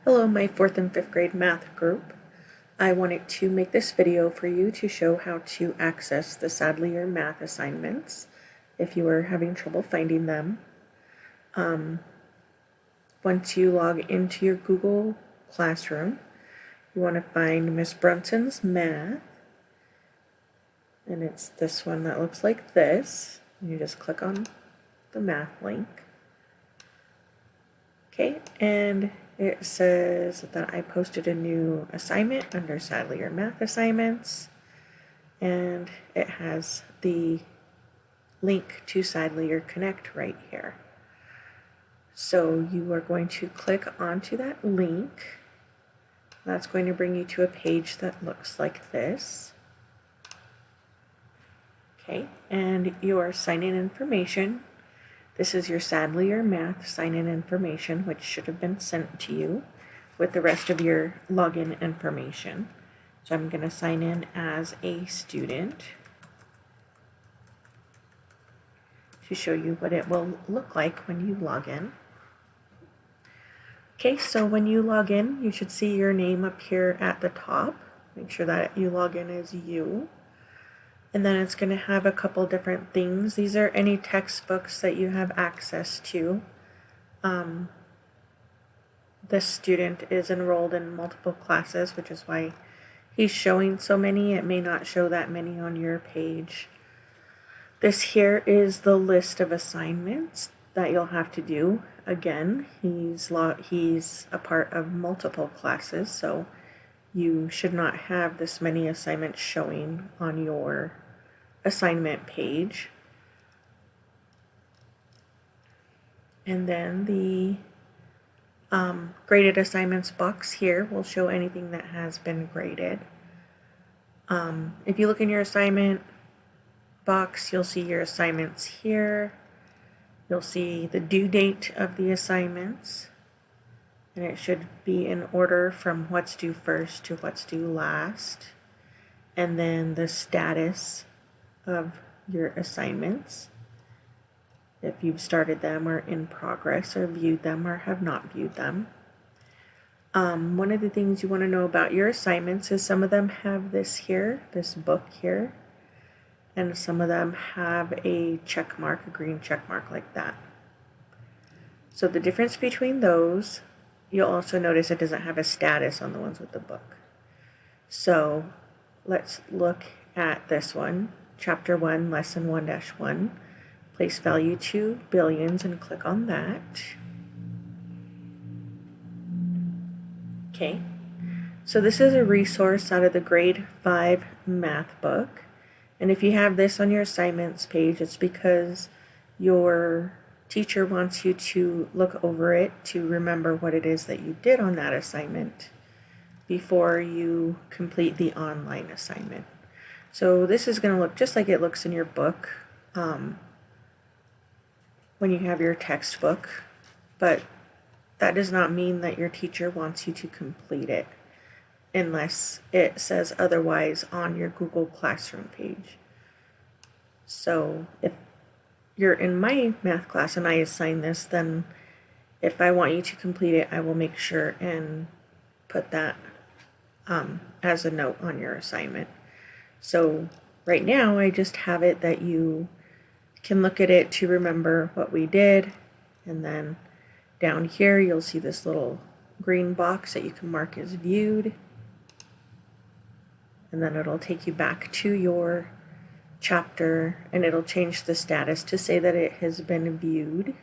Hello, my 4th and 5th grade math group. I wanted to make this video for you to show how to access the Sadlier math assignments if you are having trouble finding them. Once you log into your Google Classroom, you want to find Miss Brunson's math, and it's this one that looks like this. You just click on the math link. Okay, and it says that I posted a new assignment under Sadlier Math Assignments, and it has the link to Sadlier Connect right here. So you are going to click onto that link. That's going to bring you to a page that looks like this. Okay, and your sign-in information. This is your Sadlier Math sign-in information, which should have been sent to you with the rest of your login information. So I'm going to sign in as a student to show you what it will look like when you log in. Okay, so when you log in, you should see your name appear at the top. Make sure that you log in as you. And then it's going to have a couple different things. These are any textbooks that you have access to. This student is enrolled in multiple classes, which is why he's showing so many. It may not show that many on your page. This here is the list of assignments that you'll have to do. Again, he's a part of multiple classes, so you should not have this many assignments showing on your assignment page. And then the graded assignments box here will show anything that has been graded. If you look in your assignment box, you'll see your assignments here. You'll see the due date of the assignments, and it should be in order from what's due first to what's due last, and then the status of your assignments, if you've started them or in progress or viewed them or have not viewed them. One of the things you want to know about your assignments is some of them have this here, this book here, and some of them have a check mark, a green check mark like that. So the difference between those, you'll also notice it doesn't have a status on the ones with the book. So let's look at this one, Chapter 1, Lesson 1-1. Place value to billions and click on that. Okay, so this is a resource out of the Grade 5 math book. And if you have this on your assignments page, it's because your teacher wants you to look over it to remember what it is that you did on that assignment before you complete the online assignment. So this is going to look just like it looks in your book when you have your textbook, but that does not mean that your teacher wants you to complete it unless it says otherwise on your Google Classroom page. So if you're in my math class and I assign this, then if I want you to complete it, I will make sure and put that as a note on your assignment. So right now I just have it that you can look at it to remember what we did, and then down here you'll see this little green box that you can mark as viewed, and then it'll take you back to your chapter and it'll change the status to say that it has been viewed.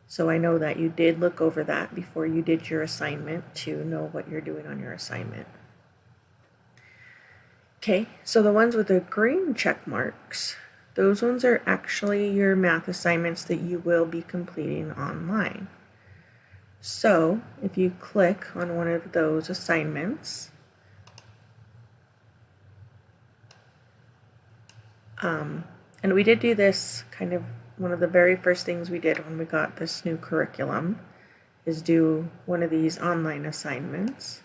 So I know that you did look over that before you did your assignment to know what you're doing on your assignment. Okay, so the ones with the green check marks, those ones are actually your math assignments that you will be completing online. So if you click on one of those assignments, and we did do this kind of one of the very first things we did when we got this new curriculum is do one of these online assignments.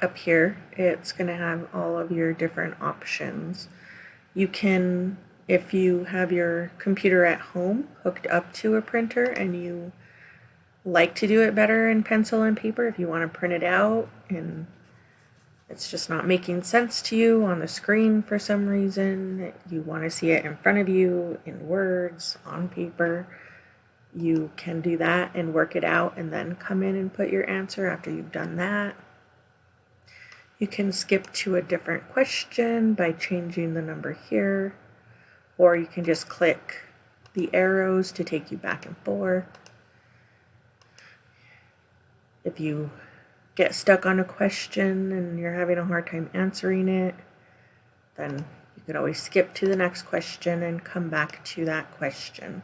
Up here, it's going to have all of your different options. You can, if you have your computer at home hooked up to a printer and you like to do it better in pencil and paper, if you want to print it out and it's just not making sense to you on the screen for some reason, you want to see it in front of you in words, on paper, you can do that and work it out and then come in and put your answer after you've done that. You can skip to a different question by changing the number here, or you can just click the arrows to take you back and forth. If you get stuck on a question and you're having a hard time answering it, then you could always skip to the next question and come back to that question.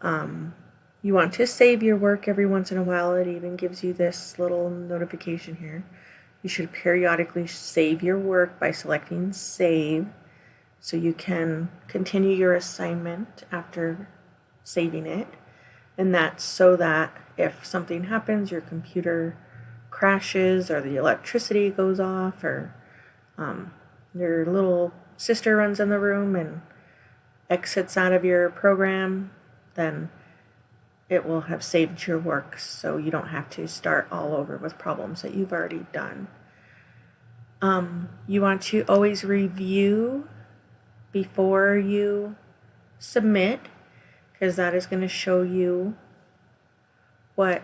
You want to save your work every once in a while. It even gives you this little notification here. You should periodically save your work by selecting Save, so you can continue your assignment after saving it. And that's so that if something happens, your computer crashes or the electricity goes off, or your little sister runs in the room and exits out of your program, then it will have saved your work, so you don't have to start all over with problems that you've already done. You want to always review before you submit, because that is going to show you what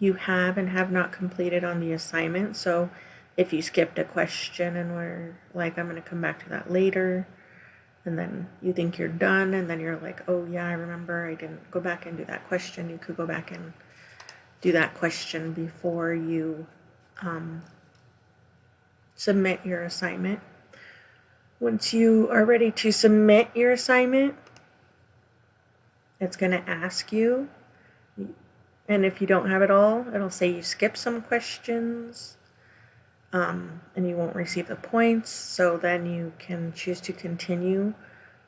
you have and have not completed on the assignment. So if you skipped a question and were like, I'm going to come back to that later, and then you think you're done, and then you're like, oh yeah, I remember I didn't go back and do that question. You could go back and do that question before you submit your assignment. Once you are ready to submit your assignment, it's going to ask you, and if you don't have it all, it'll say you skipped some questions, and you won't receive the points. So then you can choose to continue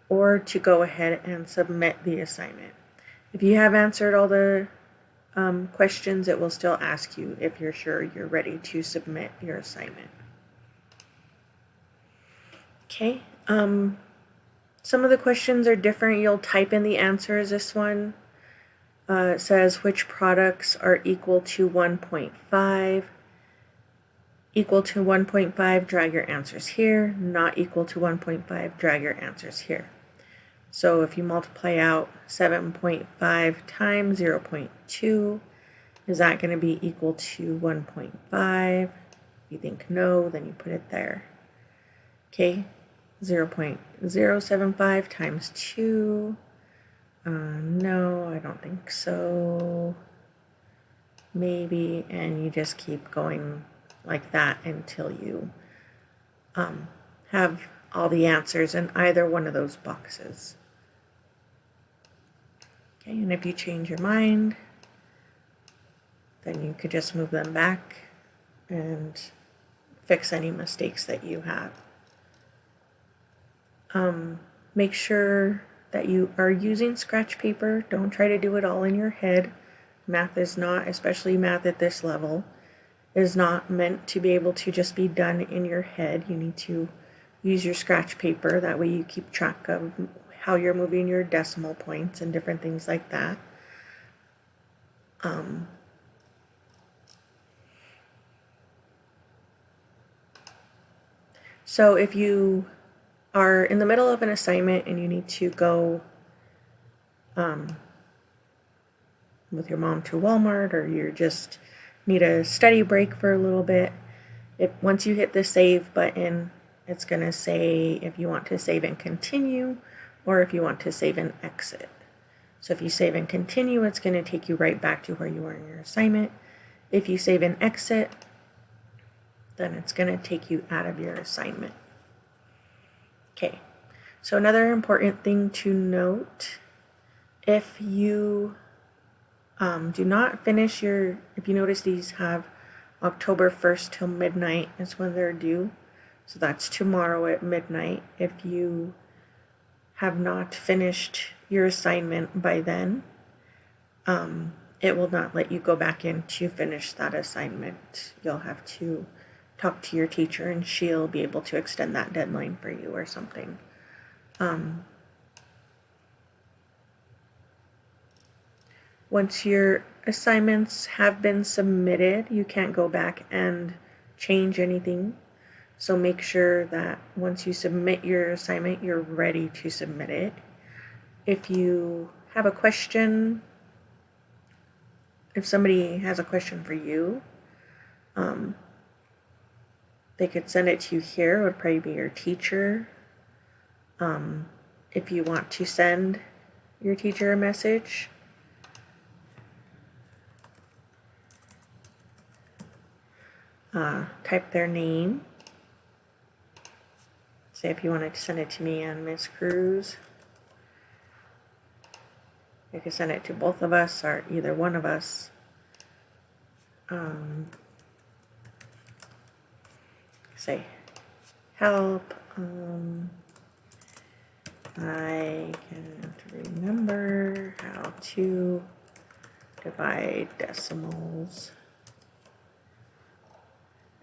or to go ahead and submit the assignment. If you have answered all the questions, it will still ask you if you're sure you're ready to submit your assignment. Okay, some of the questions are different. You'll type in the answers. This one it says which products are equal to 1.5. Equal to 1.5, drag your answers here. Not equal to 1.5, drag your answers here. So if you multiply out 7.5 times 0.2, is that going to be equal to 1.5? If you think no, then you put it there. Okay, 0.075 times 2. No, I don't think so. Maybe, and you just keep going like that until you have all the answers in either one of those boxes. Okay, and if you change your mind, then you could just move them back and fix any mistakes that you have. Make sure that you are using scratch paper. Don't try to do it all in your head. Math is not, especially math at this level, is not meant to be able to just be done in your head. You need to use your scratch paper. That way you keep track of how you're moving your decimal points and different things like that. So if you are in the middle of an assignment and you need to go with your mom to Walmart, or you just need a study break for a little bit, once you hit the save button, it's going to say if you want to save and continue or if you want to save and exit. So if you save and continue, it's going to take you right back to where you were in your assignment. If you save and exit, then it's going to take you out of your assignment. Okay, so another important thing to note, if you do not finish if you notice these have October 1st till midnight is when they're due. So that's tomorrow at midnight. If you have not finished your assignment by then, it will not let you go back in to finish that assignment. You'll have to talk to your teacher and she'll be able to extend that deadline for you or something. Once you're assignments have been submitted, you can't go back and change anything. So make sure that once you submit your assignment, you're ready to submit it. If you have a question, if somebody has a question for you, they could send it to you here. It would probably be your teacher. If you want to send your teacher a message, type their name. Say if you wanted to send it to me and Miss Cruz. You can send it to both of us or either one of us. Say, help, I can't remember how to divide decimals.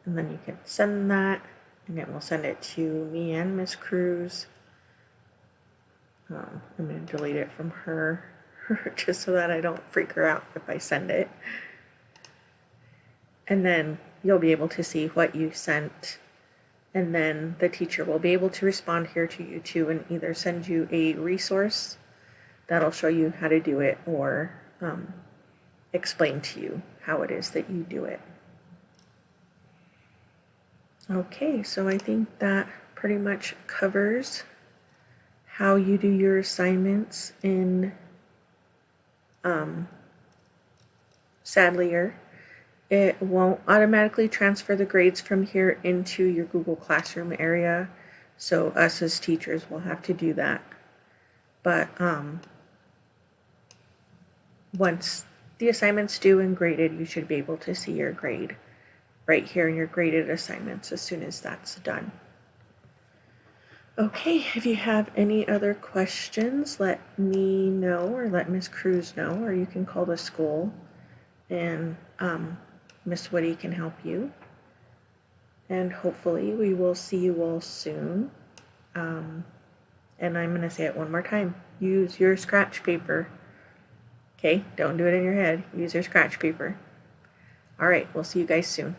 And then you can send that, and it will send it to me and Miss Cruz. I'm going to delete it from her just so that I don't freak her out if I send it. And then you'll be able to see what you sent, and then the teacher will be able to respond here to you too and either send you a resource that'll show you how to do it or explain to you how it is that you do it. Okay, so I think that pretty much covers how you do your assignments in Sadlier. It won't automatically transfer the grades from here into your Google Classroom area, so us as teachers will have to do that. But once the assignment's due and graded, you should be able to see your grade right here in your graded assignments as soon as that's done. Okay, if you have any other questions, let me know or let Miss Cruz know, or you can call the school and Miss Woody can help you. And hopefully we will see you all soon. And I'm going to say it one more time. Use your scratch paper. Okay, don't do it in your head. Use your scratch paper. All right, we'll see you guys soon.